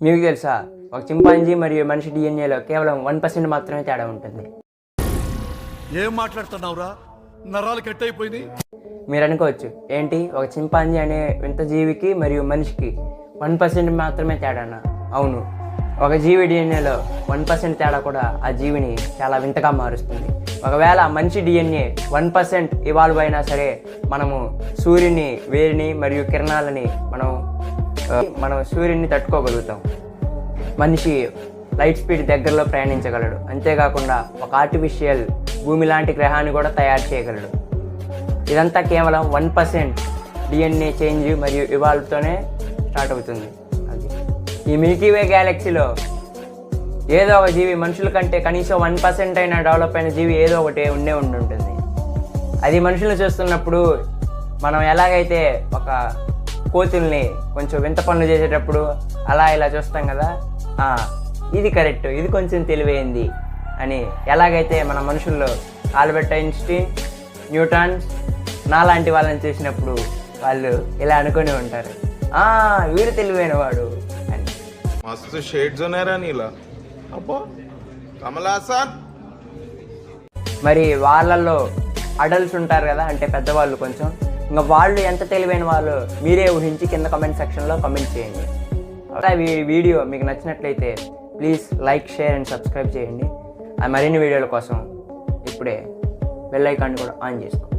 మీకు తెలుసా, ఒక చింపాంజీ మరియు మనిషి డిఎన్ఏలో కేవలం 1% మాత్రమే తేడా ఉంటుంది. ఏం మాట్లాడుతున్నావురా? నరాలు కట్ అయిపోయింది. మీరు అనుకోవచ్చు, ఏంటి ఒక చింపాంజీ అనే వింత జీవికి మరియు మనిషికి 1% మాత్రమే తేడానా? అవును, ఒక జీవి డిఎన్ఏలో 1% తేడా కూడా ఆ జీవిని చాలా వింతగా మారుస్తుంది. ఒకవేళ మనిషి డిఎన్ఏ 1% ఇవాల్వ్ అయినా సరే మనము సూర్యుని వేడిని మరియు కిరణాలని మనం సూర్యుని తట్టుకోగలుగుతాం. మనిషి లైట్ స్పీడ్ దగ్గరలో ప్రయాణించగలడు. అంతేకాకుండా ఒక ఆర్టిఫిషియల్ భూమి లాంటి గ్రహాన్ని కూడా తయారు చేయగలడు. ఇదంతా కేవలం 1% డిఎన్ఏ చేంజ్ మరియు ఇవాల్వ్తోనే స్టార్ట్ అవుతుంది. అది ఈ మిల్కీవే గ్యాలక్సీలో ఏదో ఒక జీవి మనుషుల కంటే కనీసం 1% అయినా డెవలప్ అయిన జీవి ఏదో ఒకటి ఉంటుంది. అది మనుషులను చూస్తున్నప్పుడు మనం ఎలాగైతే ఒక కోతుల్ని కొంచెం వింత పనులు చేసేటప్పుడు అలా ఇలా చూస్తాం కదా, ఇది కరెక్ట్, ఇది కొంచెం తెలివైంది అని ఎలాగైతే మన మనుషుల్లో ఆల్బర్ట్ ఐన్స్టీన్, న్యూటన్స్ నాలాంటి వాళ్ళని చూసినప్పుడు వాళ్ళు ఇలా అనుకుని ఉంటారు, వీడు తెలివైన వాడు అని. మస్తు షేడ్స్ ఉన్నారా నీలా, అబ్బో కమలాసన్. మరి వాళ్ళల్లో అడల్ట్స్ ఉంటారు కదా, అంటే పెద్దవాళ్ళు కొంచెం, ఇంకా వాళ్ళు ఎంత తెలివైన వాళ్ళు మీరే ఊహించి కింద కమెంట్ సెక్షన్లో కమెంట్ చేయండి. ఈ వీడియో మీకు నచ్చినట్లయితే please like, share and subscribe చేయండి. ఆ మరిన్ని వీడియోల కోసం ఇప్పుడే బెల్ ఐకాన్ కూడా ఆన్ చేసుకోండి.